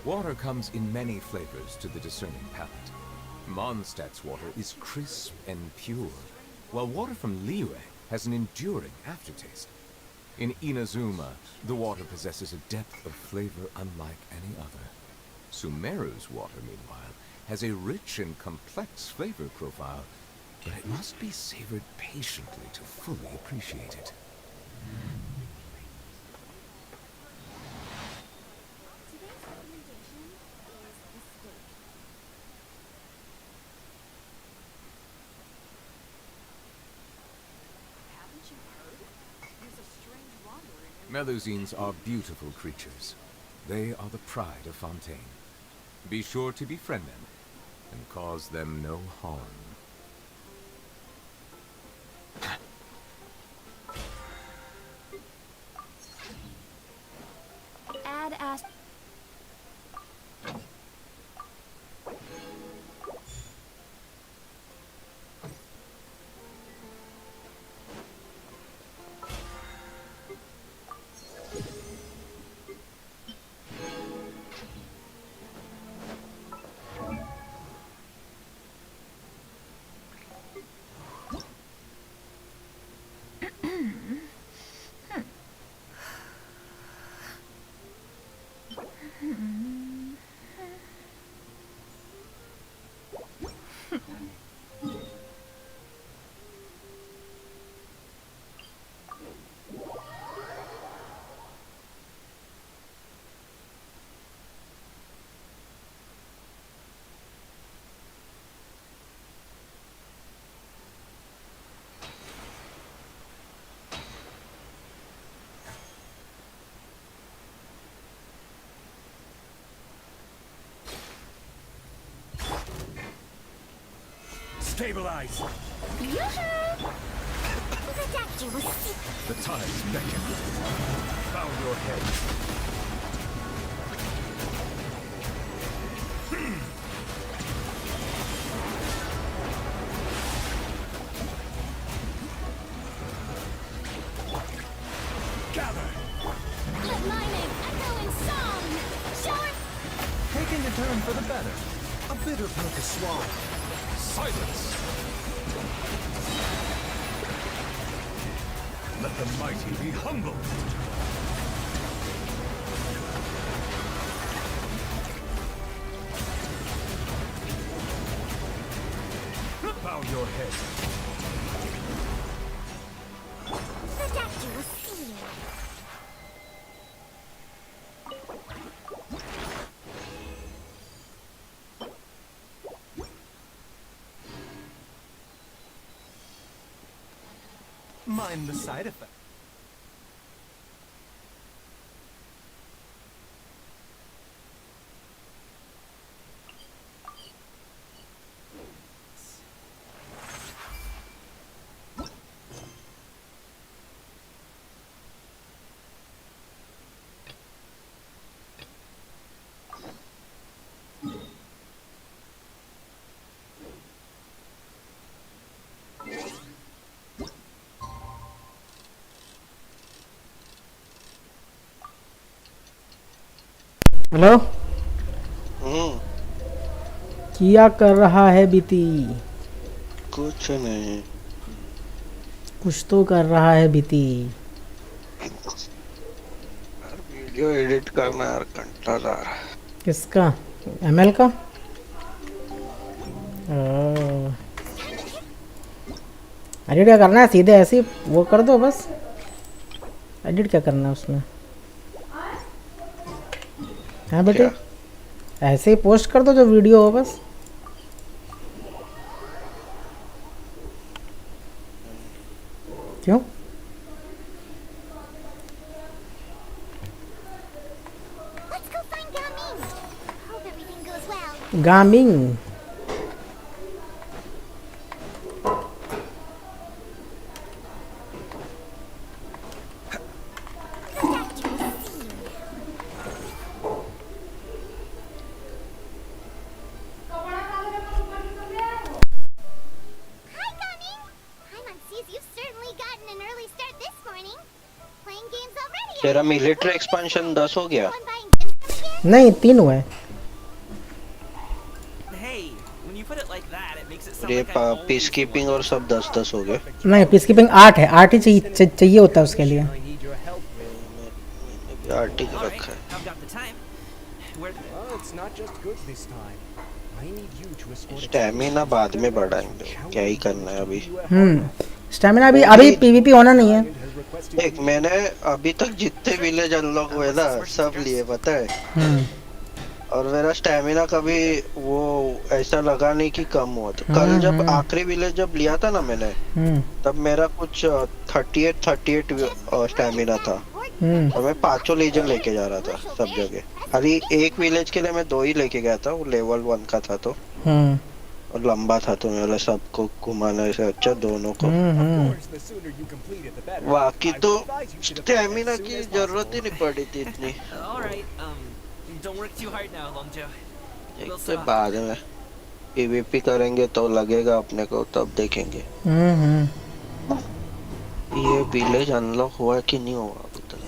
Water comes in many flavors to the discerning palate. Mondstadt's water is crisp and pure, while water from Liyue has an enduring aftertaste. In Inazuma, the water possesses a depth of flavor unlike any other. Sumeru's water, meanwhile, has a rich and complex flavor profile, but it must be savored patiently to fully appreciate it. Melusines are beautiful creatures. They are the pride of Fontaine. Be sure to befriend them and cause them no harm. Add as Stabilize! The tides beckon. Bow your head. Gather! Let my name echo in song! Shower! Taking a turn for the better. A bitter pill to swallow. Silence! Let the mighty be humbled! Bow your head. The doctor will see you. Mind the side effect. Hello क्या कर रहा है बीती? कुछ नहीं। कुछ तो कर रहा है बीती। वीडियो एडिट करना यार, घंटा जा रहा है। किसका? एमएल का? एडिट क्या करना है? सीधे ऐसे ही वो कर दो बस। एडिट क्या करना है उसमें? हाँ बेटे, ऐसे ही पोस्ट कर दो जो वीडियो हो बस। क्यों? गामिंग तेरा मिलिट्री एक्सपेंशन 10 हो गया। नहीं 3 हुआ है। ये पीस कीपिंग और सब 10-10 हो गए। नहीं पीस कीपिंग 8 है, 8 ही चाहिए होता है उसके लिए। आर्टिक रखा है। स्टैमिना बाद में बढ़ाएंगे, क्या ही करना है अभी। स्टैमिना अभी अभी पीवीपी होना नहीं है। एक मैंने अभी तक जितने विलेज अनलॉक हुए ना सब लिए पता है। और मेरा स्टैमिना कभी वो ऐसा लगा नहीं कि कम हुआ था। कल जब आखिरी विलेज जब लिया था ना मैंने तब मेरा कुछ 38 स्टैमिना था और मैं 5 लीजन लेके जा रहा था सब जगह। खाली एक विलेज के लिए मैं 2 ही लेके गया था, वो लेवल 1 का था तो और लंबा था तो मेरा सबको घुमाने से अच्छा दोनों को। बाकी तो स्टैमिना की जरूरत ही नहीं पड़ी थी इतनी। एक तो बाद में पीवीपी करेंगे तो लगेगा अपने को, तब देखेंगे। ये विलेज अनलॉक हुआ कि नहीं हुआ अभी तक?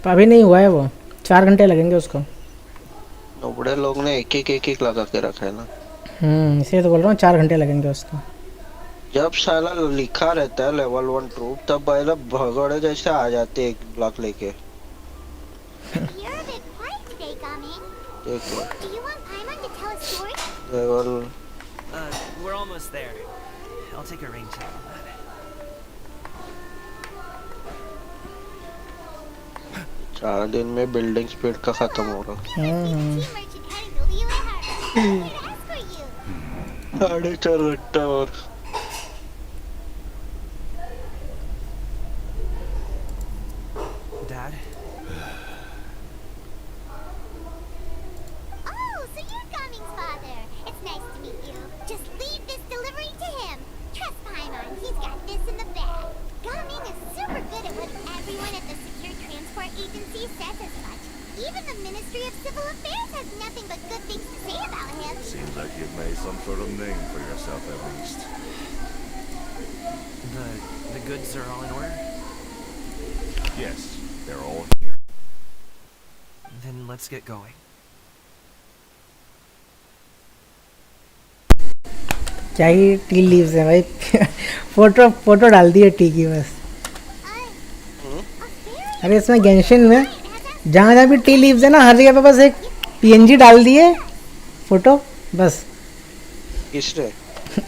अभी नहीं हुआ है वो, 4 घंटे लगेंगे उसको। बड़े लोग ने एक लगा के रखा है ना। इसलिए तो बोल रहा हूँ 4 घंटे लगेंगे उसको। जब साला लिखा रहता है लेवल 1 ट्रूप तब पहले भगोड़े जैसे आ जाते एक ब्लॉक लेके। देखो level we're almost there. I'll take a rain check on that. 4 दिन में बिल्डिंग स्पीड का खत्म होगा। 4.5 घंटा और Dad? Oh, so you're Gaming's father. It's nice to meet you. Just leave this delivery to him. Trust Paimon, he's got this in the bag. Gaming is super good at what everyone at the Secure Transport Agency says as much. Even the Ministry of Civil Affairs has nothing but good things to say about him. Seems like you've made some sort of name for yourself at least. The goods are all in order? Yes, they're all here. Then let's get going. क्या ही tea leaves है भाई। Photo डाल दी है T की बस। अरे इसमें Genshin में जहाँ जहाँ भी टी लीव्स है ना हर जगह पे बस एक पीएनजी डाल दिए फोटो बस। किसने?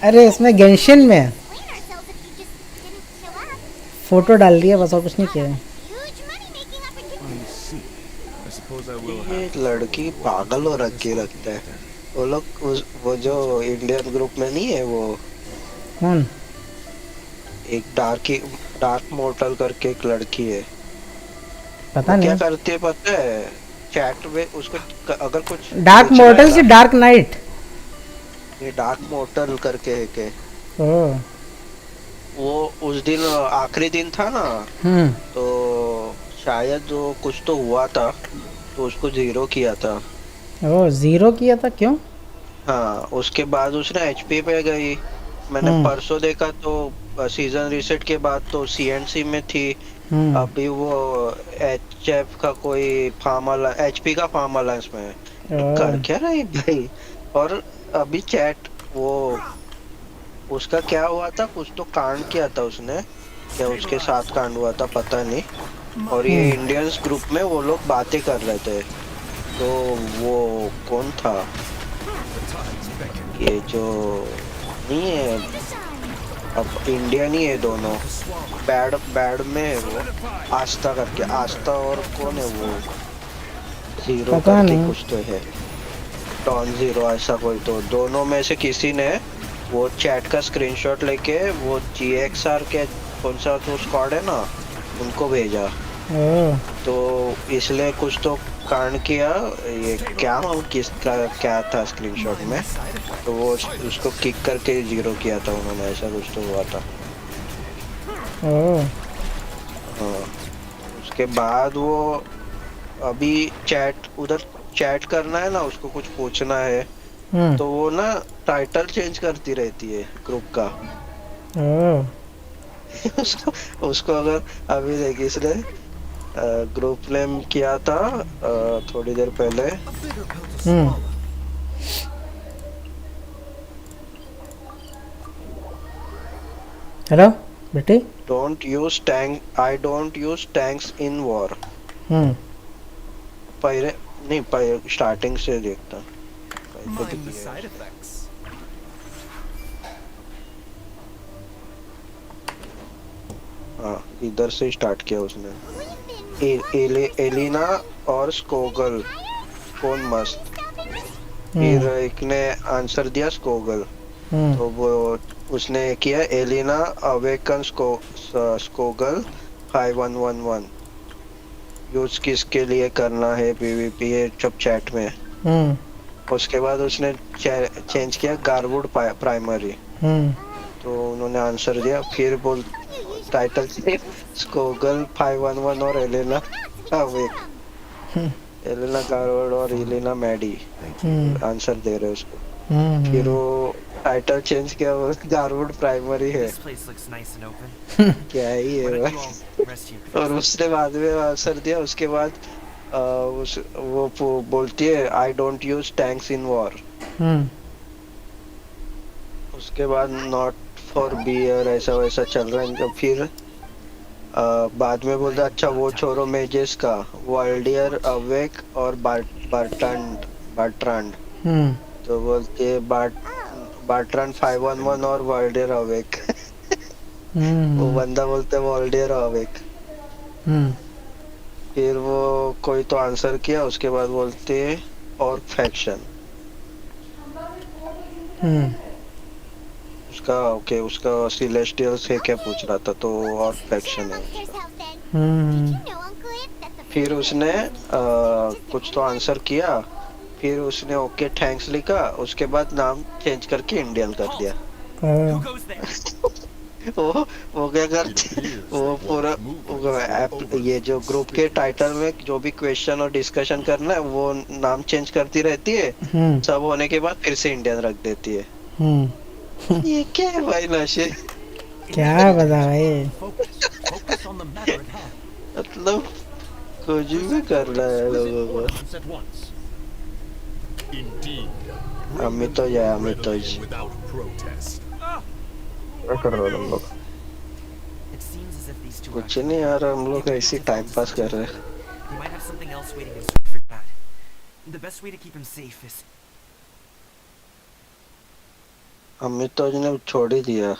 अरे इसमें गेंशिन में फोटो डाल दिया बस और कुछ नहीं किया है। ये लड़की पागल हो रखी लगता है। वो लोग वो जो इंडियन ग्रुप में नहीं है वो कौन? एक डार्क मोर्टल करके एक लड़की है। पता नहीं क्या करती है पता है? चैट में उसको अगर कुछ डार्क मोर्टल की डार्क नाइट, ये डार्क मोर्टल करके है के वो उस दिन आखिरी दिन था ना तो शायद वो कुछ तो हुआ था तो उसको 0 किया था। 0 किया था क्यों? हाँ उसके बाद उसने एचपी पे गई। मैंने परसों देखा तो सीजन रीसेट के बाद तो सीएनसी में थी। अभी वो एचएफ का कोई एचपी का फार्म अलायंस में है। कर क्या रही भाई? और अभी चैट वो उसका क्या हुआ था, कुछ तो कांड किया था उसने, क्या उसके साथ कांड हुआ था पता नहीं। और ये इंडियंस ग्रुप में वो लोग बातें कर रहे थे तो वो कौन था ये जो नहीं है अब इंडियन ही है दोनों, बैड में है वो आस्था करके, आस्था और कौन है वो 0 करके कुछ तो है, डॉन 0 ऐसा कोई। तो दोनों में से किसी ने वो चैट का स्क्रीनशॉट लेके वो जीएक्सआर के कौन सा तो स्क्वाड है ना उनको भेजा। तो इसलिए कुछ तो कांड किया। ये क्या किसका क्या था स्क्रीनशॉट में, तो वो उसको किक करके 0 किया था उन्होंने, ऐसा कुछ तो हुआ था। हाँ उसके बाद वो अभी उधर चैट करना है ना, उसको कुछ पूछना है तो वो ना टाइटल चेंज करती रहती है ग्रुप का। उसको अगर अभी देखिए इसने ग्रुप नेम किया था थोड़ी देर पहले। A bitter pill to swallow. Hello बेटी। Don't use tank I don't use tanks in war. Hmm पहले नहीं, पहले स्टार्टिंग से देखता, पहले भी Mind the किया है side उसने। effects. हाँ, इधर से स्टार्ट किया उसने। We've been एलिना और getting स्कोगल, tired. कौन Are you मस्त। stopping this? फिर एक ने आंसर दिया स्कोगल, हम्म तो वो उसने किया एलिना अवेकन स्कोगल 5111 यूज किसके लिए करना है पीवीपी, ये सब चैट में। हम्म उसके बाद उसने चेंज किया गारवुड प्राइमरी, हम्म तो उन्होंने आंसर दिया। फिर बोल You usually टाइटल have से स्कोगल 511 और Elena them out so we can awake, share them. Elena Garwood और Elena Maddy Thank you. Answer दे रहे उसको। फिर हम्म वो टाइटल चेंज किया, वो गारवुड प्राइमरी है। This place looks nice and open. क्या ही Why है don't you भाई। all rest here for a और second? उसने बाद में आंसर दिया। उसके बाद बोलती है I don't use tanks in war. Hmm उसके बाद नॉट फॉर बियर ऐसा वैसा चल रहा है इनका। फिर बाद में बोलता अच्छा वो छोरो मेजेस का वर्ल्डियर अवेक और बार्ट्रांड। हम्म तो बोलते है बार्ट्रांड 511 और वर्ल्डियर अवेक। वो हम्म बंदा बोलते है वर्ल्डियर अवेक। हम्म फिर वो कोई तो आंसर किया, उसके बाद बोलते और फैक्शन। हम्म उसका ओके, उसका सिलेस्टियल से क्या पूछ रहा था, तो और To your फैक्शन है monster's उसका। house then. Did hmm you know, Uncle Ip, that the फिर food उसने here is just कुछ तो anyone? आंसर किया। फिर उसने ओके थैंक्स लिखा, उसके बाद नाम चेंज करके इंडियन कर दिया। Halt! Who goes there? वो क्या करते, वो पूरा ये जो ग्रुप के टाइटल में जो भी क्वेश्चन और डिस्कशन करना है वो नाम चेंज करती रहती है। हम्म सब होने के बाद फिर से इंडियन रख देती है। हम्म ये क्या है भाई नशे। क्या बता भाई। Focus. Focus on the matter at hand. मतलब कुछ भी Present your करना है exquisite लोगों को। ornaments at once. Indeed. Bring them Amitoj है, forth readily Amitoj. and without protest. क्या कर रहे हो तुम लोग? It seems as if these two are कुछ नहीं यार, हम लोग It would ऐसे be टाइम difficult to पास कर subdue रहे him. हैं। They might have something else waiting in store for Dad. The best way to keep him safe is Amitoj ने छोड़ ही दिया।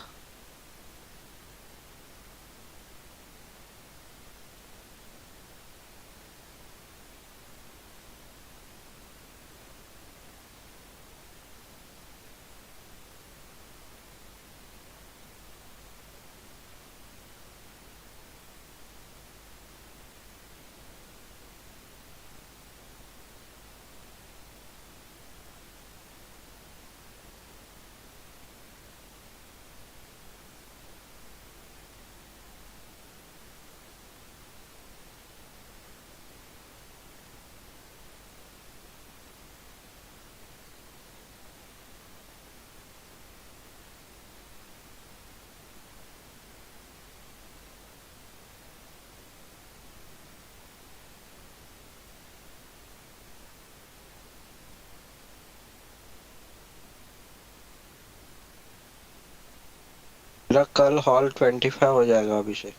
मेरा कल हॉल 25 हो जाएगा अभिषेक।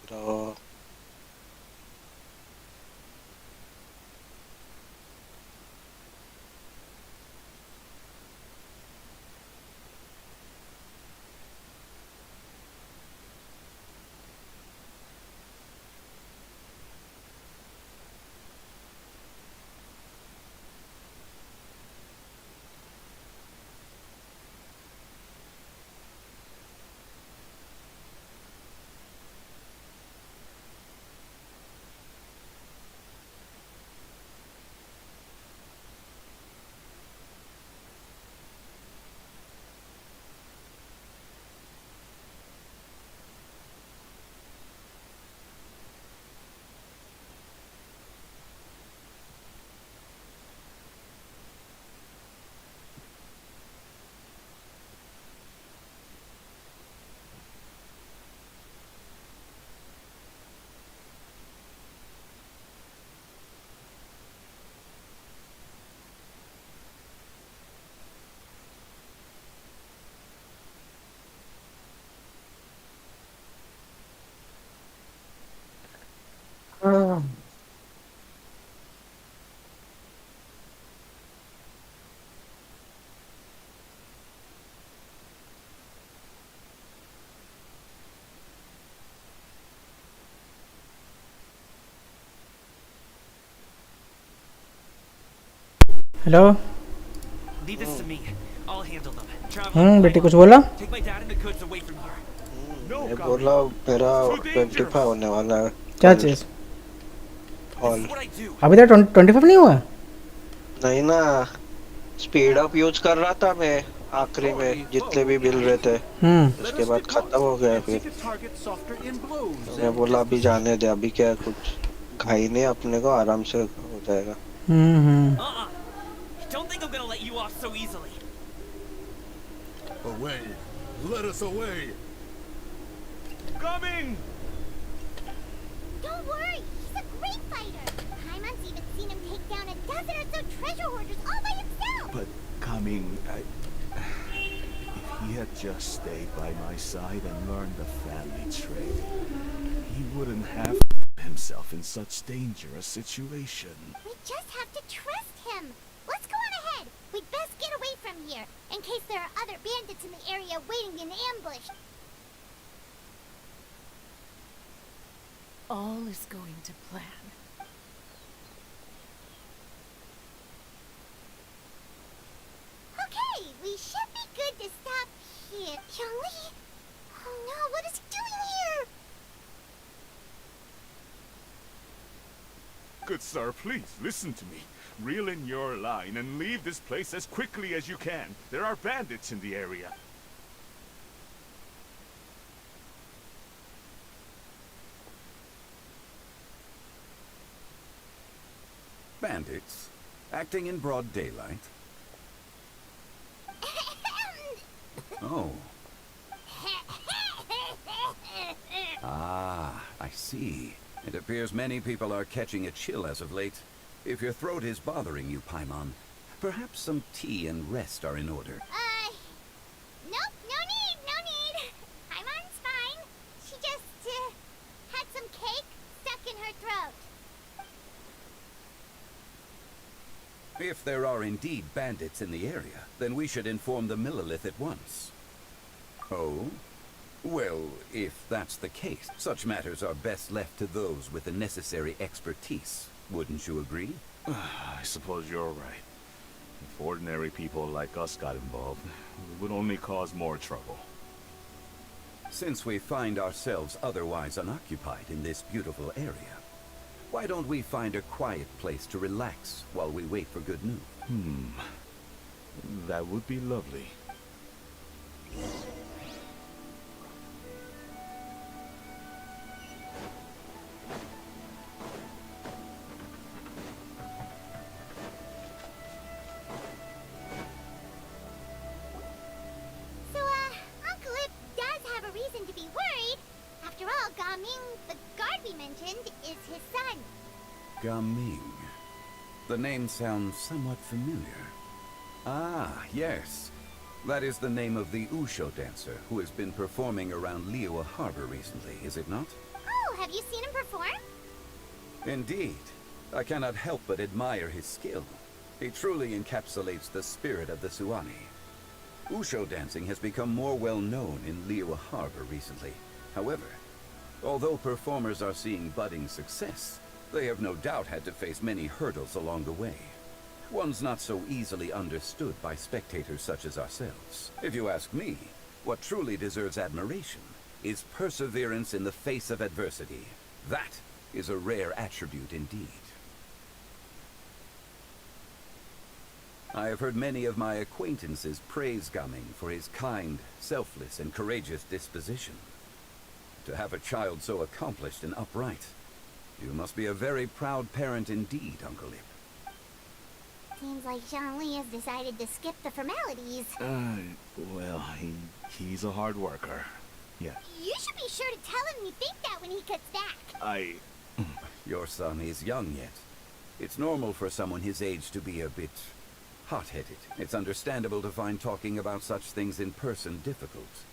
तो hello. Leave this to me. I'll handle them. Travel. बेटी कुछ बोला? Take my dad and the goods away from here. मैं बोला मेरा 25 होने वाला है. क्या चीज? This is what I do. अभी तक 25 नहीं हुआ? नहीं ना, स्पीड अप यूज कर रहा था मैं आखिरी में जितने भी बिल रहे थे. उसके बाद खत्म हो गया फिर. मैं बोला अभी जाने दे, अभी क्या कुछ घाई नहीं, अपने को आराम से हो जाएगा. Don't think I'm gonna let you off so easily. Away! Let us away! Coming! Don't worry, he's a great fighter. Paimon's even seen him take down a dozen or so treasure hoarders all by himself. But coming, if he had just stayed by my side and learned the family trade, he wouldn't have himself in such dangerous situation. We just have to trust him. Let's go on ahead. We'd best get away from here, in case there are other bandits in the area waiting in ambush. All is going to plan. Okay, we should be good to stop here. Yongli? Oh no, what is he doing here? Good sir, please, listen to me. Reel in your line and leave this place as quickly as you can. There are bandits in the area. Bandits? Acting in broad daylight? Oh. Ah, I see. It appears many people are catching a chill as of late. If your throat is bothering you, Paimon, perhaps some tea and rest are in order. Nope, no need, no need. Paimon's fine. She just, had some cake stuck in her throat. If there are indeed bandits in the area, then we should inform the Millilith at once. Oh? Well, if that's the case, such matters are best left to those with the necessary expertise. Wouldn't you agree? I suppose you're right. If ordinary people like us got involved, it would only cause more trouble. Since we find ourselves otherwise unoccupied in this beautiful area, why don't we find a quiet place to relax while we wait for good news? That would be lovely. So, Uncle Ip does have a reason to be worried. After all, Gaming, the guard we mentioned, is his son. Gaming. The name sounds somewhat familiar. Ah, yes. That is the name of the Usho dancer who has been performing around Liyue Harbor recently, is it not? Oh, have you seen him perform? Indeed. I cannot help but admire his skill. He truly encapsulates the spirit of the Suani. Usho dancing has become more well known in Liyue Harbor recently. However, although performers are seeing budding success, they have no doubt had to face many hurdles along the way. One's not so easily understood by spectators such as ourselves. If you ask me, what truly deserves admiration is perseverance in the face of adversity. That is a rare attribute indeed. I have heard many of my acquaintances praise Gaming for his kind, selfless, and courageous disposition. To have a child so accomplished and upright, you must be a very proud parent indeed, Uncle Ip. Seems like Zhongli has decided to skip the formalities. Well, he's a hard worker. Yeah. You should be sure to tell him you think that when he gets back. Your son is young yet. It's normal for someone his age to be a bit hot-headed. It's understandable to find talking about such things in person difficult.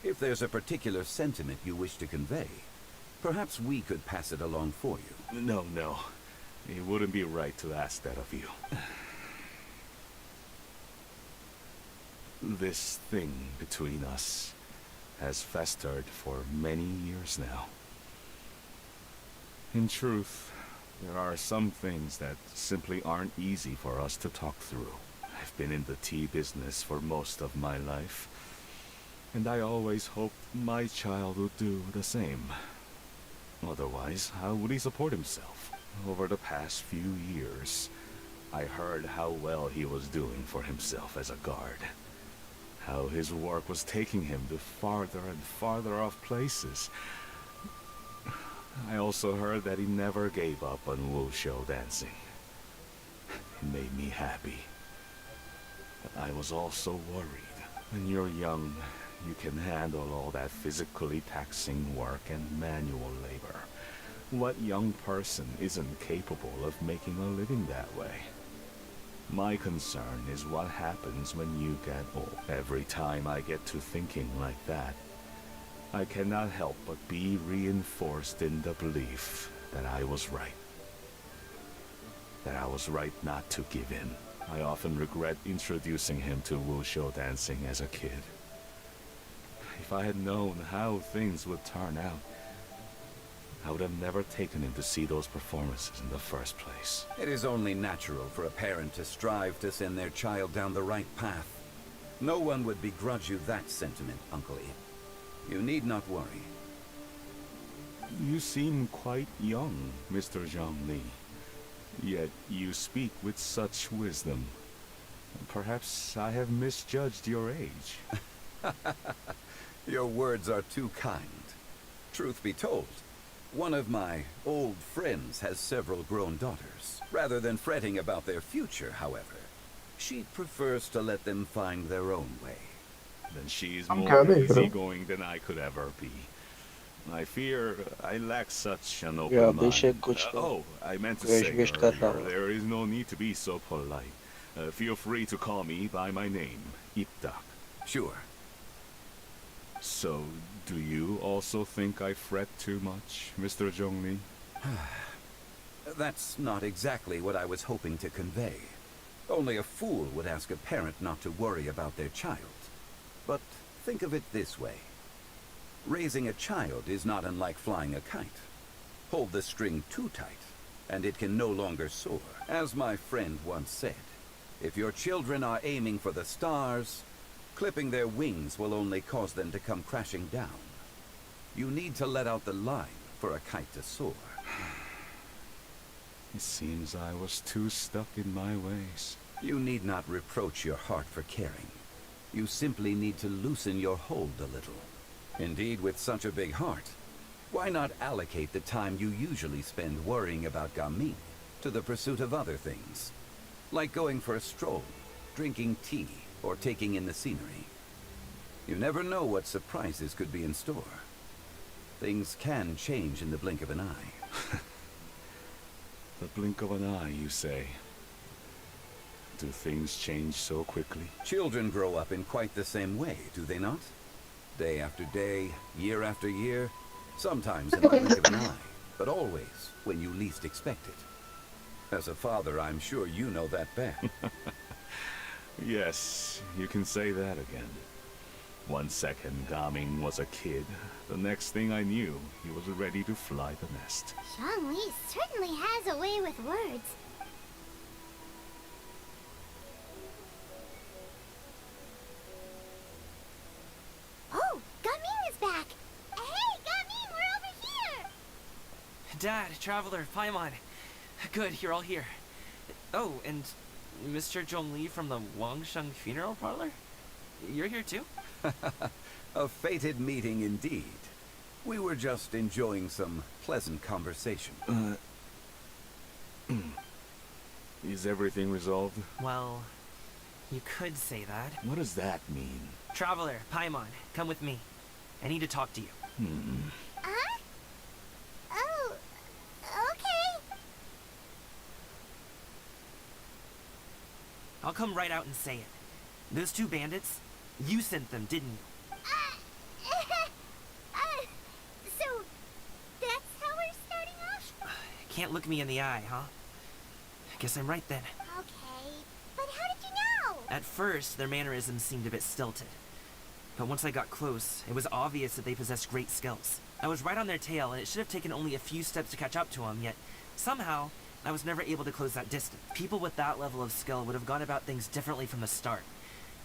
If there's a particular sentiment you wish to convey, perhaps we could pass it along for you. No. It wouldn't be right to ask that of you. This thing between us has festered for many years now. In truth, There are some things that simply aren't easy for us to talk through. I've been in the tea business for most of my life, and I always hoped my child would do the same. Otherwise, how would he support himself? Over the past few years, I heard how well he was doing for himself as a guard. How his work was taking him to farther and farther off places. I also heard that he never gave up on wushou dancing. It made me happy. But I was also worried. When you're young, you can handle all that physically taxing work and manual labor. What young person isn't capable of making a living that way? My concern is what happens when you get old. Every time I get to thinking like that, I cannot help but be reinforced in the belief that I was right. That I was right not to give in. I often regret introducing him to wushou dancing as a kid. If I had known how things would turn out, I would have never taken him to see those performances in the first place. It is only natural for a parent to strive to send their child down the right path. No one would begrudge you that sentiment, Uncle Ip. You need not worry. You seem quite young, Mr. Zhongli. Yet you speak with such wisdom. Perhaps I have misjudged your age. Your words are too kind. Truth be told, one of my old friends has several grown daughters. Rather than fretting about their future, however, she prefers to let them find their own way. Then she's I'm more kinda, bro. easygoing than I could ever be. I fear I lack such an open Yeah, mind. Abhishek kuch to Oh, I meant to wish say wish kar raha earlier, ho. there is no need to be so polite. Feel free to call me by my name, Iptak. Sure. So, do you also think I fret too much, Mr. Zhongli? That's not exactly what I was hoping to convey. Only a fool would ask a parent not to worry about their child. But think of it this way. Raising a child is not unlike flying a kite. Hold the string too tight, and it can no longer soar. As my friend once said, if your children are aiming for the stars, clipping their wings will only cause them to come crashing down. You need to let out the line for a kite to soar. It seems I was too stuck in my ways. You need not reproach your heart for caring. You simply need to loosen your hold a little. Indeed, with such a big heart, why not allocate the time you usually spend worrying about Gaming to the pursuit of other things? Like going for a stroll, drinking tea, or taking in the scenery. You never know what surprises could be in store. Things can change in the blink of an eye. The blink of an eye, you say? Do things change so quickly? Children grow up in quite the same way, do they not? Day after day, year after year, sometimes in the blink of an eye, but always when you least expect it. As a father, I'm sure you know that best. Yes, you can say that again. 1 second Gaming was a kid. The next thing I knew, he was ready to fly the nest. Zhongli certainly has a way with words. Oh, Gaming is back! Hey, Gaming, we're over here! Dad, Traveler, Paimon. Good, you're all here. Oh, and Mr. Zhongli from the Wangsheng Funeral Parlor? You're here too? A fated meeting indeed. We were just enjoying some pleasant conversation. Is everything resolved? Well, you could say that. What does that mean? Traveler, Paimon, come with me. I need to talk to you. Huh? Oh, okay. I'll come right out and say it. Those two bandits, you sent them, didn't you? So, that's how we're starting off? Can't look me in the eye, huh? Guess I'm right then. Okay, but how did you know? At first, their mannerisms seemed a bit stilted. But once I got close, it was obvious that they possessed great skills. I was right on their tail, and it should have taken only a few steps to catch up to them, yet Somehow, I was never able to close that distance. People with that level of skill would have gone about things differently from the start.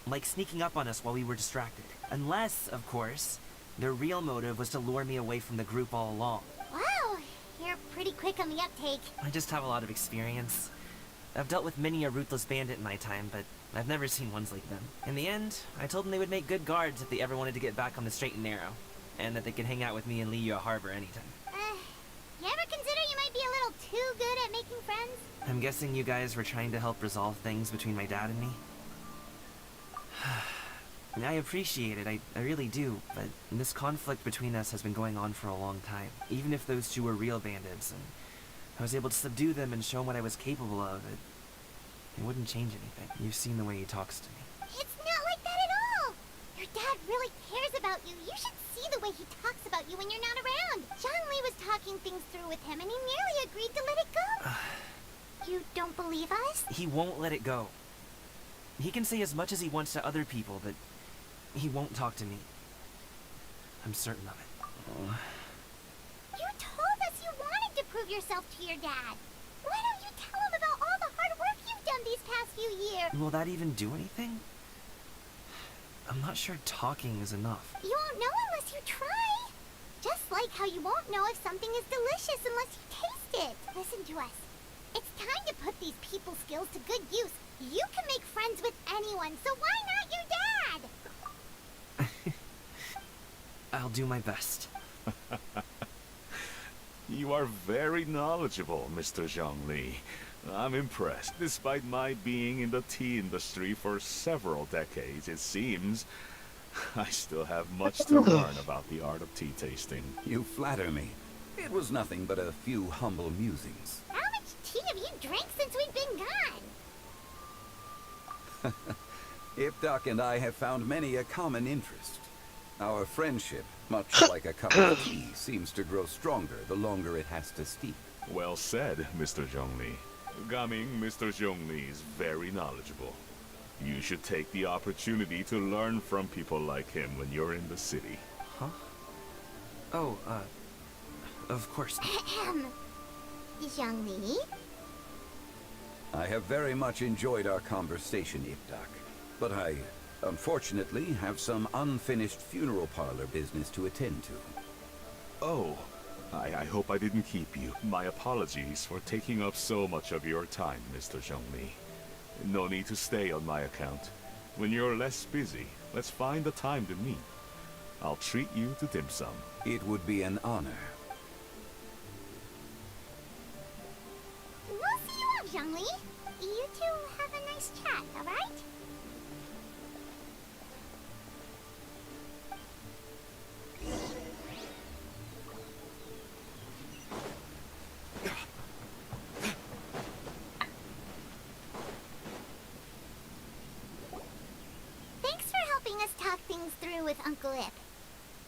Like sneaking up on us while we were distracted. Unless, of course, their real motive was to lure me away from the group all along. Wow, you're pretty quick on the uptake. I just have a lot of experience. I've dealt with many a ruthless bandit in my time, but I've never seen ones like them. In the end, I told them they would make good guards if they ever wanted to get back on the straight and narrow, and that they could hang out with me in Liyue Harbor anytime. You ever consider you might be a little too good at making friends? I'm guessing you guys were trying to help resolve things between my dad and me? I appreciate it, I really do, but this conflict between us has been going on for a long time. Even if those two were real bandits, and I was able to subdue them and show them what I was capable of, it wouldn't change anything. You've seen the way he talks to me. It's not like that at all! Your dad really cares about you. You should see the way he talks about you when you're not around. Zhongli was talking things through with him, and he merely agreed to let it go. You don't believe us? He won't let it go. He can say as much as he wants to other people, but he won't talk to me. I'm certain of it. You told us you wanted to prove yourself to your dad. Why don't you tell him about all the hard work you've done these past few years? Will that even do anything? I'm not sure talking is enough. You won't know unless you try. Just like how you won't know if something is delicious unless you taste it. Listen to us. It's time to put these people skills to good use. You can make friends with anyone, so why not your dad? I'll do my best. You are very knowledgeable, Mr. Zhongli. I'm impressed. Despite my being in the tea industry for several decades, it seems I still have much to learn about the art of tea tasting. You flatter me. It was nothing but a few humble musings. How much tea have you drank since we've been gone? Ipdak and I have found many a common interest. Our friendship, much like a cup of tea, seems to grow stronger the longer it has to steep. Well said, Mr. Zhongli. Gaming, Mr. Zhongli is very knowledgeable. You should take the opportunity to learn from people like him when you're in the city. Huh? Oh, of course. Zhongli? I have very much enjoyed our conversation, Ipdak. But I, unfortunately, have some unfinished funeral parlor business to attend to. Oh, I hope I didn't keep you. My apologies for taking up so much of your time, Mr. Zhongli. No need to stay on my account. When you're less busy, let's find a time to meet. I'll treat you to dim sum. It would be an honor. We'll see you off, Zhongli. You two have a nice chat, alright? Thanks for helping us talk things through with Uncle Ip.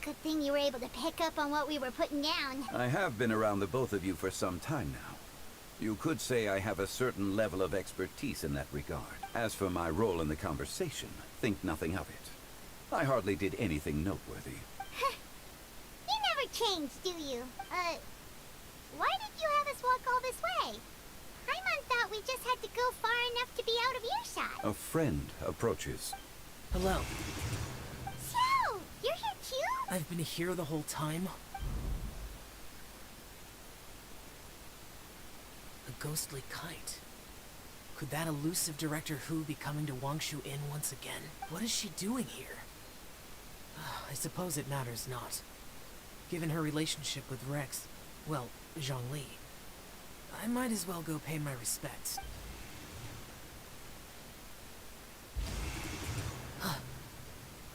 Good thing you were able to pick up on what we were putting down. I have been around the both of you for some time now. You could say I have a certain level of expertise in that regard. As for my role in the conversation, think nothing of it. I hardly did anything noteworthy. You never change, do you? Why did you have us walk all this way? Paimon thought we just had to go far enough to be out of earshot. A friend approaches. Hello. So, you're here too? I've been here the whole time. A ghostly kite. Could that elusive Director Hu be coming to Wangshu Inn once again? What is she doing here? I suppose it matters not. Given her relationship with Rex, well, Zhongli, I might as well go pay my respects.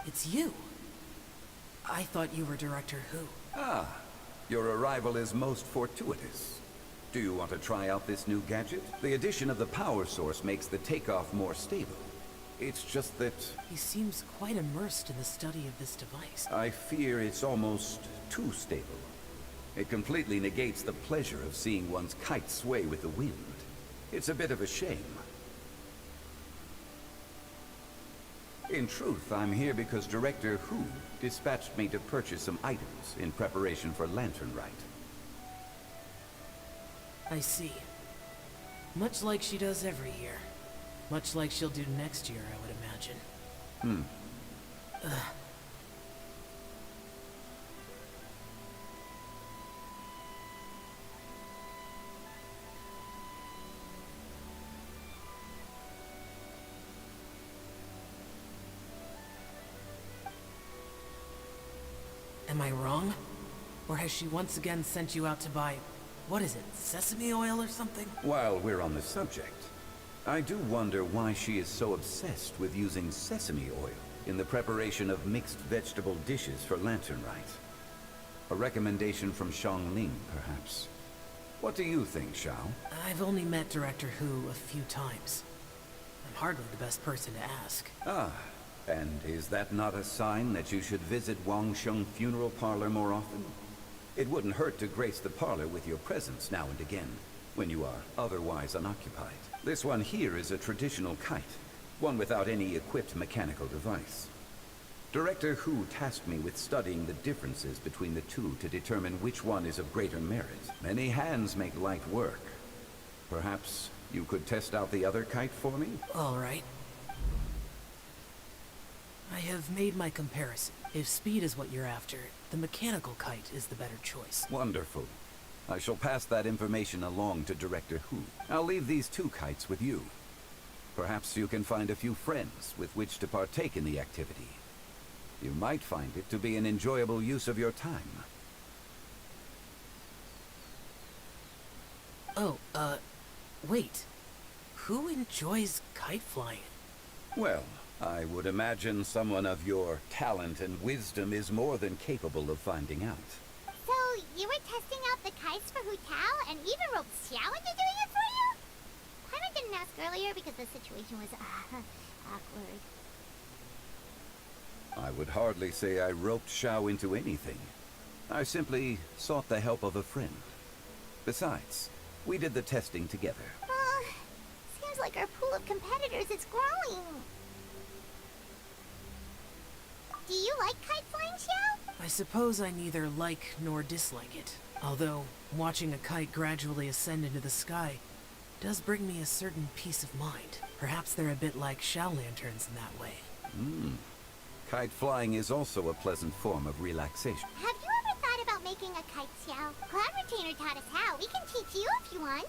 It's you. I thought you were Director Hu. Ah, your arrival is most fortuitous. Do you want to try out this new gadget? The addition of the power source makes the takeoff more stable. It's just that... He seems quite immersed in the study of this device. I fear it's almost too stable. It completely negates the pleasure of seeing one's kite sway with the wind. It's a bit of a shame. In truth, I'm here because Director Hu dispatched me to purchase some items in preparation for Lantern Rite. I see. Much like she does every year. Much like she'll do next year, I would imagine. Am I wrong? Or has she once again sent you out to buy, what is it, sesame oil or something? While we're on the subject, I do wonder why she is so obsessed with using sesame oil in the preparation of mixed vegetable dishes for Lantern Rite. A recommendation from Xianyun, perhaps. What do you think, Xiao? I've only met Director Hu a few times. I'm hardly the best person to ask. Ah, and is that not a sign that you should visit Wangsheng Funeral Parlor more often? It wouldn't hurt to grace the parlor with your presence now and again, when you are otherwise unoccupied. This one here is a traditional kite, one without any equipped mechanical device. Director Hu tasked me with studying the differences between the two to determine which one is of greater merit. Many hands make light work. Perhaps you could test out the other kite for me? All right. I have made my comparison. If speed is what you're after, the mechanical kite is the better choice. Wonderful. I shall pass that information along to Director Hu. I'll leave these two kites with you. Perhaps you can find a few friends with which to partake in the activity. You might find it to be an enjoyable use of your time. Oh, wait. Who enjoys kite flying? Well, I would imagine someone of your talent and wisdom is more than capable of finding out. So, you were testing out the kites for Hu Tao and even roped Xiao into doing it for you? Paimon didn't ask earlier because the situation was, awkward. I would hardly say I roped Xiao into anything. I simply sought the help of a friend. Besides, we did the testing together. Seems like our pool of competitors is growing. Do you like kite flying, Xiao? I suppose I neither like nor dislike it. Although, watching a kite gradually ascend into the sky does bring me a certain peace of mind. Perhaps they're a bit like Xiao lanterns in that way. Kite flying is also a pleasant form of relaxation. Have you ever thought about making a kite, Xiao? Cloud Retainer taught us how. We can teach you if you want.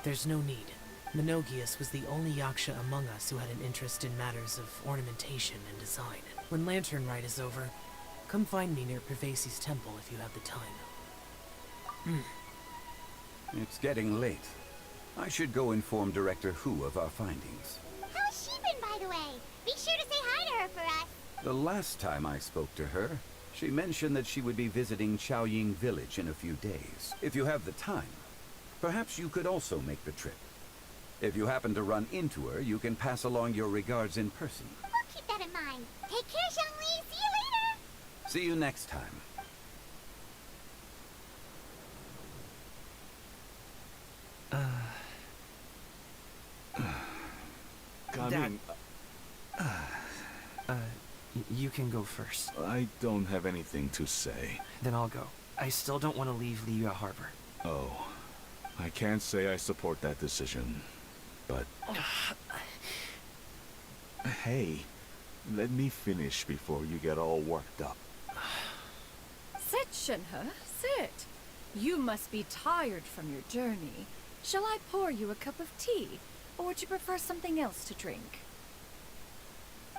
There's no need. Menogius was the only yaksha among us who had an interest in matters of ornamentation and design. When Lantern Rite is over, come find me near Pervasi's temple if you have the time. It's getting late. I should go inform Director Hu of our findings. How's she been, by the way? Be sure to say hi to her for us. The last time I spoke to her, she mentioned that she would be visiting Chaoying Village in a few days. If you have the time, perhaps you could also make the trip. If you happen to run into her, you can pass along your regards in person. We'll keep that in mind. Take care, Xiangli. See you later. See you next time. Coming. You can go first. I don't have anything to say. Then I'll go. I still don't want to leave Liyue Harbor. Oh, I can't say I support that decision, but... Hey, let me finish before you get all worked up. Sit, Shenhe, sit. You must be tired from your journey. Shall I pour you a cup of tea, or would you prefer something else to drink?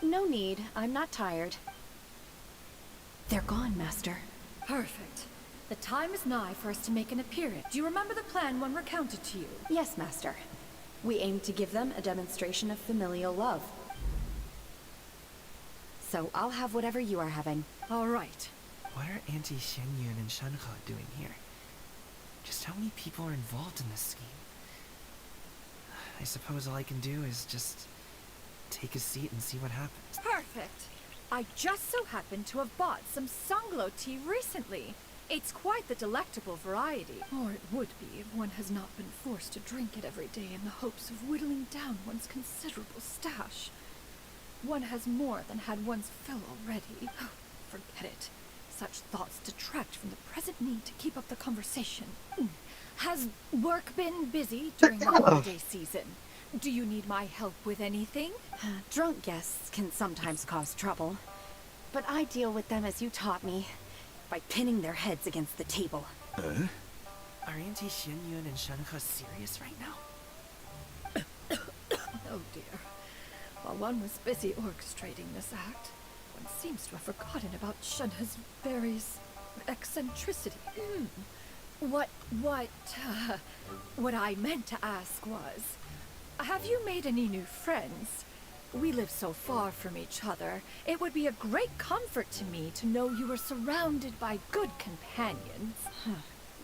No need. I'm not tired. They're gone, Master. Perfect. The time is nigh for us to make an appearance. Do you remember the plan one recounted to you? Yes, Master. We aim to give them a demonstration of familial love. So I'll have whatever you are having. All right. What are Auntie Xianyun and Shenhe doing here? Just how many people are involved in this scheme? I suppose all I can do is just take a seat and see what happens. Perfect. I just so happen to have bought some Sanglo tea recently. It's quite the delectable variety. Or it would be if one has not been forced to drink it every day in the hopes of whittling down one's considerable stash. One has more than had one's fill already. Oh, forget it. such thoughts detract from the present need to keep up the conversation. Has work been busy during the holiday season? Do you need my help with anything? Drunk guests can sometimes cause trouble, but I deal with them as you taught me, by pinning their heads against the table. Are Auntie Xianyun and Shenhe serious right now? Oh dear. While one was busy orchestrating this act, one seems to have forgotten about Shenhe's various eccentricity. What I meant to ask was, have you made any new friends? We live so far from each other. It would be a great comfort to me to know you are surrounded by good companions.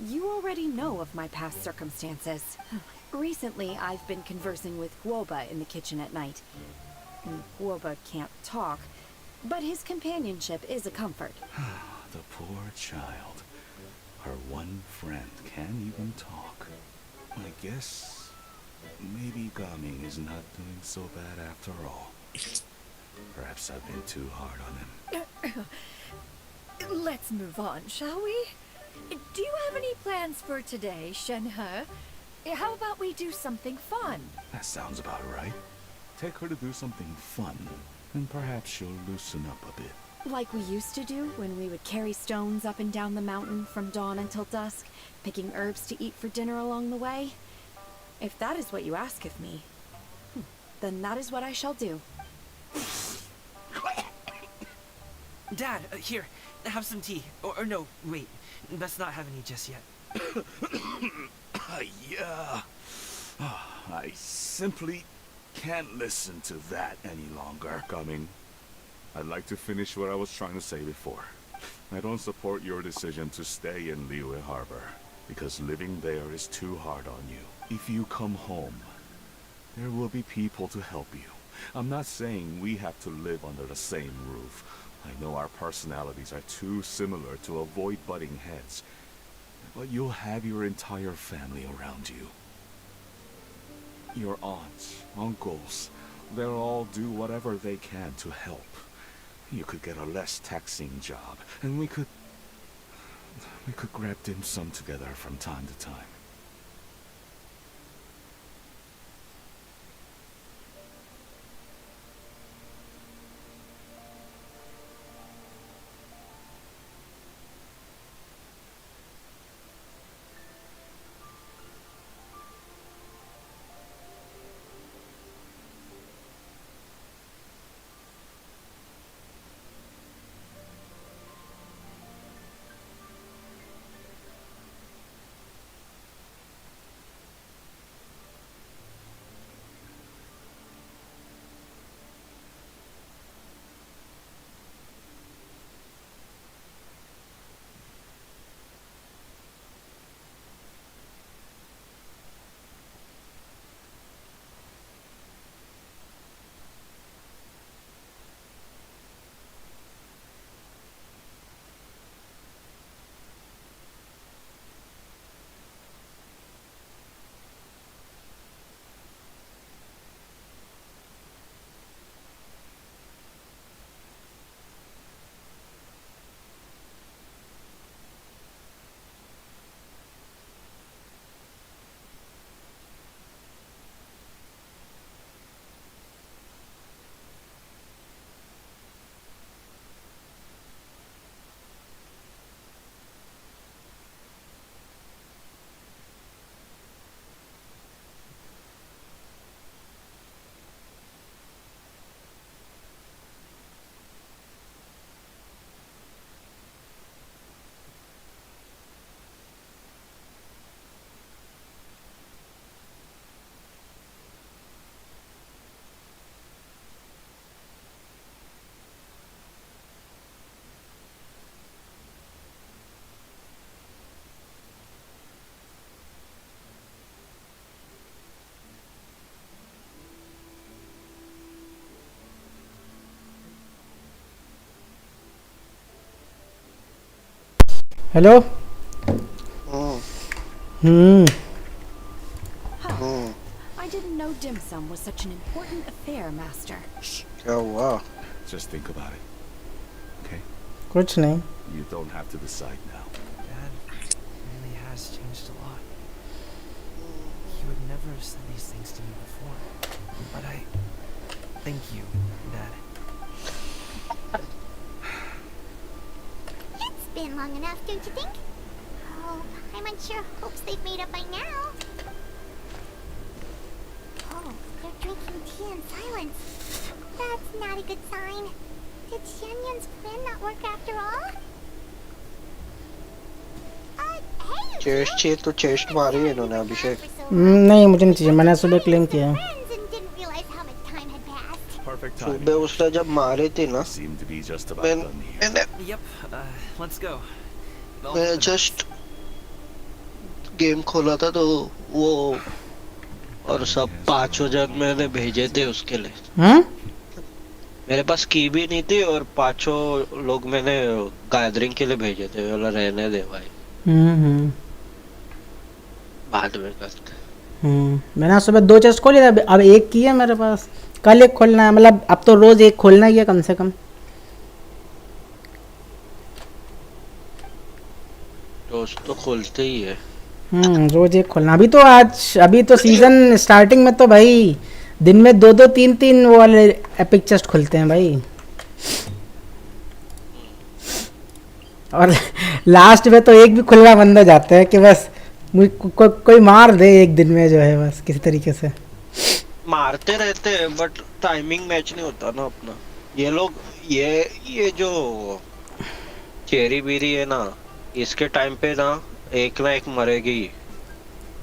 You already know of my past circumstances. Recently, I've been conversing with Guoba in the kitchen at night. Guoba can't talk, but his companionship is a comfort. The poor child. Her one friend can't even talk. I guess maybe Gaming is not doing so bad after all. Perhaps I've been too hard on him. Let's move on, shall we? Do you have any plans for today, Shenhe? How about we do something fun? That sounds about right. Take her to do something fun, and perhaps she'll loosen up a bit. Like we used to do when we would carry stones up and down the mountain from dawn until dusk, picking herbs to eat for dinner along the way. If that is what you ask of me, then that is what I shall do. Dad, here, have some tea. Or no, wait, best not have any just yet. Yeah. I simply can't listen to that any longer. Coming. I'd like to finish what I was trying to say before. I don't support your decision to stay in Liyue Harbor, because living there is too hard on you. If you come home, there will be people to help you. I'm not saying we have to live under the same roof. I know our personalities are too similar to avoid butting heads, but you'll have your entire family around you. Your aunts, uncles, they'll all do whatever they can to help. You could get a less taxing job, and we could grab dim sum together from time to time. Hello I didn't know dim sum was such an important affair, Master. क्या हुआ? Just think about it. Okay? कुछ नहीं. You don't have to decide now. Dad really has changed a lot. He would never have said these things to me before. But I thank you, Dad. It's been long enough, don't you think? Oh, I'm sure hopes they've made up by now. Oh, they're drinking tea in silence. That's not a good sign. Did Xianyun's plan not work after all? Hey, chest चाहिए तो chest मारी है इन्होंने अभिषेक. नहीं मुझे नहीं चाहिए, मैंने सुबह क्लेम किया. friends and didn't realize how much time had passed. Perfect timing. सुबह उसने जब मारी थी ना, Seem to be just about done here. मैंने Yep, let's go. मैं जस्ट गेम खोला था तो वो और सब 5 जन मैंने भेजे थे उसके लिए. मेरे पास की भी नहीं थी और 5 लोग मैंने गैदरिंग के लिए भेजे थे. बोला रहने दे भाई, बाद में करते. मैंने सुबह 2 चेस्ट खोली था, अब एक की है मेरे पास. कल एक खोलना है, मतलब अब तो रोज एक खोलना ही है कम से कम. रोज तो खोलते ही है. रोज एक खोलना. अभी तो सीजन स्टार्टिंग में तो भाई दिन में 2-2 3-3 वो वाले एपिक चेस्ट खुलते हैं भाई. और लास्ट में तो एक भी खुलना बंद हो जाता है कि बस कोई मार दे एक दिन में, जो है बस किसी तरीके से मारते रहते हैं बट टाइमिंग मैच नहीं होता ना अपना. ये लोग ये जो चेरी बीरी है ना, इसके टाइम पे ना एक मरेगी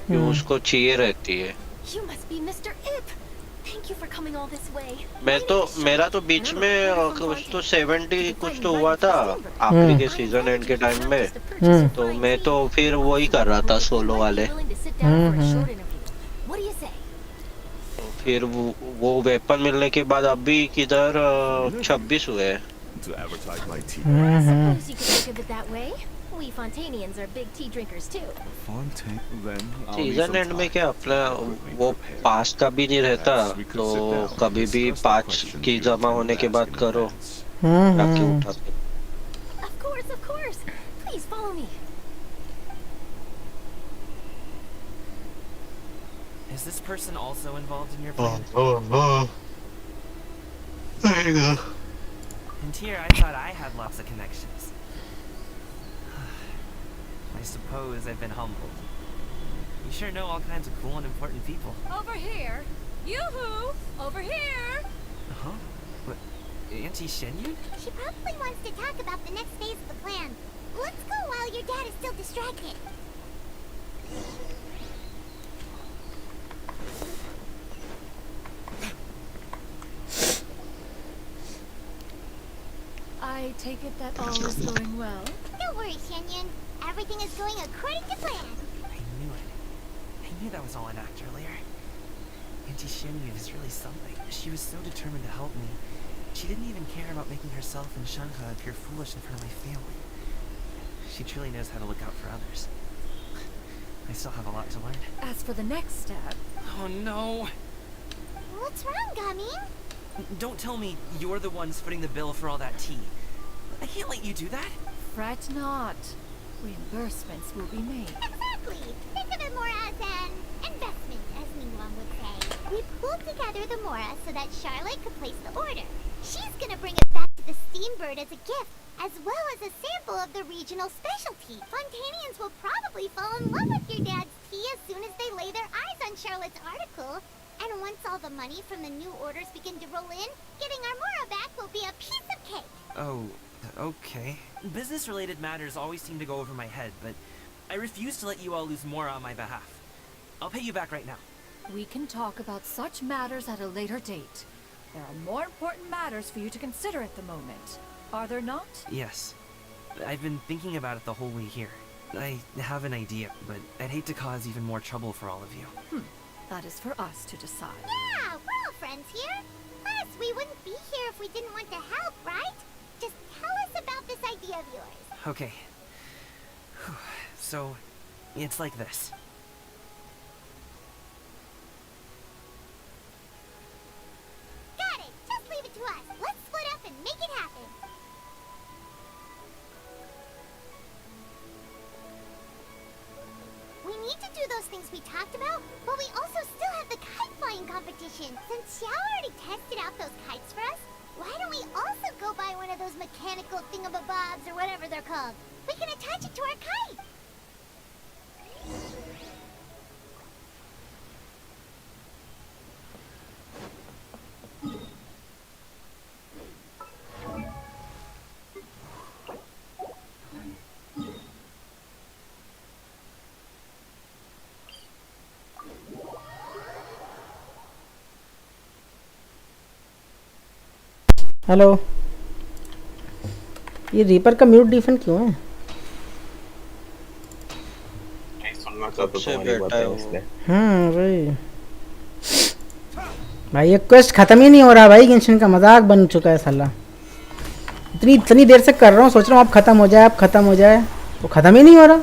कि उसको चाहिए रहती है. You must be Mr. Ip. Thank you for coming all this way. मेरा तो बीच में कुछ तो 70 कुछ तो हुआ था आखिरी के सीजन एंड के टाइम में. तो मैं तो फिर वही कर रहा था सोलो वाले. फिर वो वेपन मिलने के बाद अभी किधर 26 हुए. To advertise my tea. Suppose you could think of it that way. We Fontanians are big tea drinkers too. Fontaine, then I'll need season some and में time. क्या अपना वो 5 का भी नहीं रहता, तो कभी भी 5 की जमा होने के बाद करो जाके उठा के. Of course. Please follow me. Is this person also involved in your plan? And here I thought I had lots of connections. I suppose I've been humbled. You sure know all kinds of cool and important people. Over here. Yoo-hoo! Over here! Huh? What? Auntie Xianyun? She probably wants to talk about the next phase of the plan. Let's go while your dad is still distracted. I take it that all is going well? Don't worry, Xianyun. Everything is going according to plan. I knew it. I knew that was all an act earlier. Auntie Xianyun is really something. She was so determined to help me. She didn't even care about making herself and Shanka appear foolish in front of my family. She truly knows how to look out for others. I still have a lot to learn. As for the next step... Oh no! What's wrong, Gaming? Don't tell me you're the ones footing the bill for all that tea. I can't let you do that. Fret not. Reimbursements will be made. Exactly. Think of it more as an investment, as Ningguang would say. We pulled together the Mora so that Charlotte could place the order. She's gonna bring it back to the Steambird as a gift, as well as a sample of the regional specialty. Fontanians will probably fall in love with your dad's tea as soon as they lay their eyes on Charlotte's article. And once all the money from the new orders begin to roll in, getting our Mora back will be a piece of cake. Oh, okay. Business-related matters always seem to go over my head, but I refuse to let you all lose Mora on my behalf. I'll pay you back right now. We can talk about such matters at a later date. There are more important matters for you to consider at the moment. Are there not? Yes. I've been thinking about it the whole way here. I have an idea, but I'd hate to cause even more trouble for all of you. That is for us to decide. Yeah, we're all friends here. Plus, we wouldn't be here if we didn't want to help, right? Just tell us about this idea of yours. Okay. So, it's like this. Got it. Just leave it to us. Let's split up and make it happen. need to do those things we talked about, but we also still have the kite flying competition. Since Xiao already tested out those kites for us, why don't we also go buy one of those mechanical thingamabobs or whatever they're called? We can attach it to our kite. Hello, ये reaper का mute defect क्यों है? भाई भाई ये quest खत्म ही नहीं हो रहा भाई। गेंशिन का मजाक बन चुका है साला। इतनी देर से कर रहा हूँ, सोच रहा हूँ अब खत्म हो जाए, अब खत्म हो जाए, तो खत्म ही नहीं हो रहा।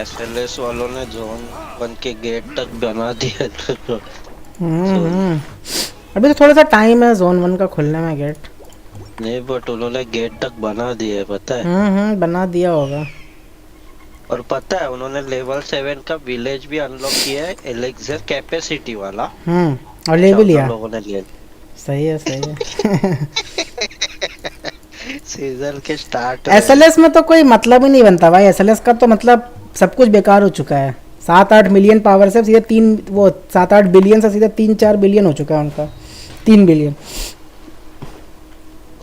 एसएलएस वालों ने जोन 1 के गेट तक बना दिया। अभी तो थोड़ा सा टाइम है जोन 1 का खुलने में गेट। नहीं बट उन्होंने गेट तक बना दिया, पता है। बना दिया होगा। और पता है उन्होंने लेवल 7 का विलेज भी अनलॉक किया है, एलेक्सर कैपेसिटी वाला। और ले भी लिया लोगों ने लिया। सही है, सही है। सीजन के स्टार्ट एसएलएस में तो कोई मतलब ही नहीं बनता भाई। एसएलएस का तो मतलब सब कुछ बेकार हो चुका है। 7-8 मिलियन पावर से सीधे 7-8 बिलियन से सीधे 3-4 बिलियन हो चुका है उनका। 3 बिलियन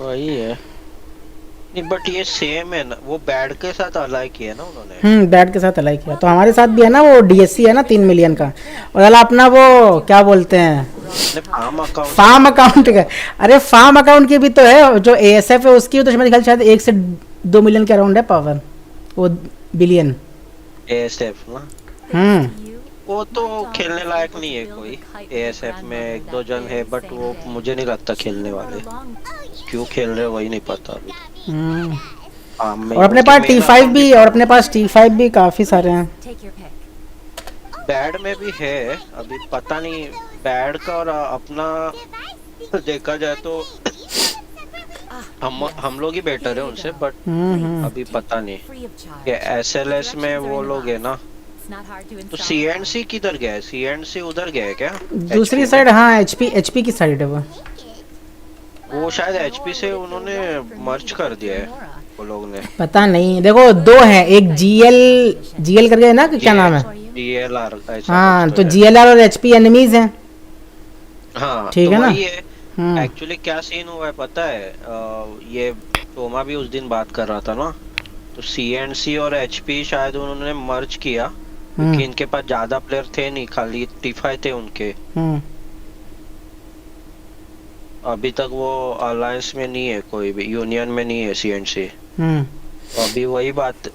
वही है। नहीं बट ये सेम है ना, वो बैड के साथ अलाइ किया ना उन्होंने। बैड के साथ अलाइ किया तो हमारे साथ भी है ना, वो डीएससी है ना 3 मिलियन का। और अला अपना वो क्या बोलते हैं, फार्म अकाउंट का। अरे फार्म अकाउंट की भी तो है, जो एएसएफ है उसकी तो मेरे ख्याल शायद 1 से 2 मिलियन के अराउंड है पावर, वो बिलियन एएसएफ ना। वो तो खेलने लायक नहीं है कोई। एएसएफ में 1-2 जन है बट वो मुझे नहीं लगता खेलने वाले। क्यों खेल रहे वही नहीं पता अभी। और अपने पास T5 भी, और अपने पास T5 भी काफी सारे हैं। बैड में भी है, अभी पता नहीं बैड का। और अपना देखा जाए तो हम लोग ही बेटर है उनसे, बट अभी पता नहीं कि एसएलएस में वो लोग है ना। तो सीएनसी किधर गया है? सीएनसी उधर गया है क्या? दूसरी साइड। हाँ एचपी की साइड है वो शायद एचपी से उन्होंने मर्ज कर दिया है वो लोग ने। पता नहीं, देखो 2 हैं, एक जीएल करके है ना, क्या नाम है? जीएलआर। हाँ तो जीएलआर और एचपी एनिमीज हैं। हाँ ठीक है ना। एक्चुअली क्या सीन हुआ है पता है, ये टोमा भी उस दिन बात कर रहा था ना। तो सीएनसी और एचपी शायद उन्होंने मर्ज किया क्योंकि इनके पास ज्यादा प्लेयर थे नहीं, खाली T5 थे उनके। अभी तक वो अलायंस में नहीं है, कोई भी यूनियन में नहीं है सीएनसी। तो अभी वही बात,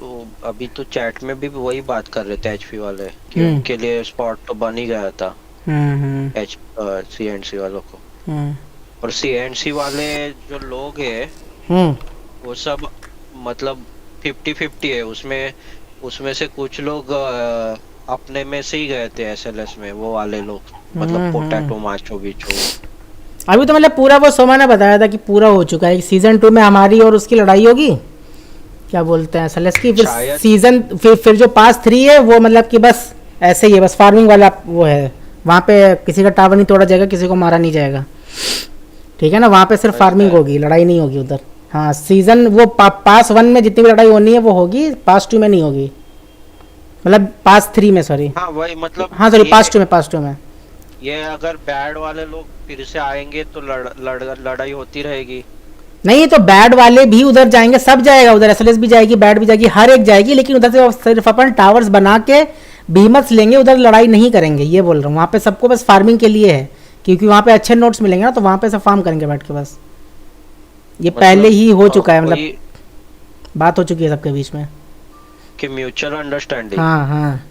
अभी तो चैट में भी वही बात कर रहे थे एचपी वाले कि उनके लिए स्पॉट तो बन ही गया था सीएनसी वालों को। और सीएनसी वाले जो लोग हैं वो सब मतलब 50-50 है। उसमें से कुछ लोग अपने में से ही गए थे एसएलएस में, वो वाले लोग मतलब पोटैटो माचो बिचो। अभी तो मतलब पूरा वो सोमा ने बताया था कि पूरा हो चुका है। सीजन 2 में हमारी और उसकी लड़ाई होगी, क्या बोलते हैं एसएलएस की। फिर सीजन फिर जो पास 3 है वो मतलब कि बस ऐसे ही है, बस फार्मिंग वाला वो है। वहाँ पे किसी का टावर नहीं तोड़ा जाएगा, किसी को मारा नहीं जाएगा, ठीक है ना। वहाँ पे सिर्फ फार्मिंग होगी, लड़ाई नहीं होगी उधर। हाँ सीजन वो पास 1 में जितनी भी लड़ाई होनी है वो होगी, पास 2 में नहीं होगी, मतलब पास 3 में, सॉरी। हाँ वही मतलब, हाँ सॉरी पास 2 में ये अगर बैड वाले लोग फिर से आएंगे तो लड़ाई होती रहेगी। नहीं तो बैड वाले भी उधर जाएंगे, सब जाएगा उधर, एसएलएस भी जाएगी, बैड भी जाएगी, हर एक जाएगी, लेकिन उधर से सिर्फ अपन टावर्स बना के बीमस लेंगे, उधर लड़ाई नहीं करेंगे, ये बोल रहा हूँ। वहाँ पे सबको बस फार्मिंग के लिए है, क्योंकि वहाँ पे अच्छे नोट्स मिलेंगे ना, तो वहाँ पे सब फार्म करेंगे बैठ के बस। ये मतलब पहले ही हो चुका है, मतलब बात हो चुकी है सबके बीच में कि म्यूचुअल अंडरस्टैंडिंग। हाँ हाँ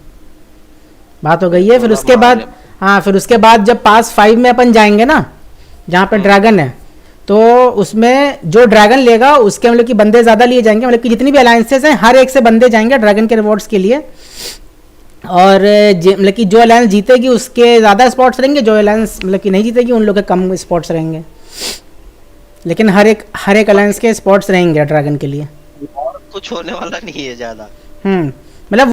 बात हो गई है। फिर उसके बाद हाँ फिर उसके बाद जब पास 5 में अपन जाएंगे ना, जहाँ पे ड्रैगन है, तो उसमें जो ड्रैगन लेगा उसके मतलब कि बंदे ज़्यादा लिए जाएंगे, मतलब कि जितनी भी अलायंसेस हैं हर एक से बंदे जाएंगे ड्रैगन के रिवॉर्ड्स के लिए। और मतलब कि जो अलायंस जीतेगी उसके ज़्यादा स्पॉट्स रहेंगे, जो अलायंस मतलब कि नहीं जीतेगी उन लोग के कम स्पॉट्स रहेंगे, लेकिन हर एक अलायंस के स्पॉट्स रहेंगे ड्रैगन के लिए। और कुछ होने वाला नहीं है ज़्यादा।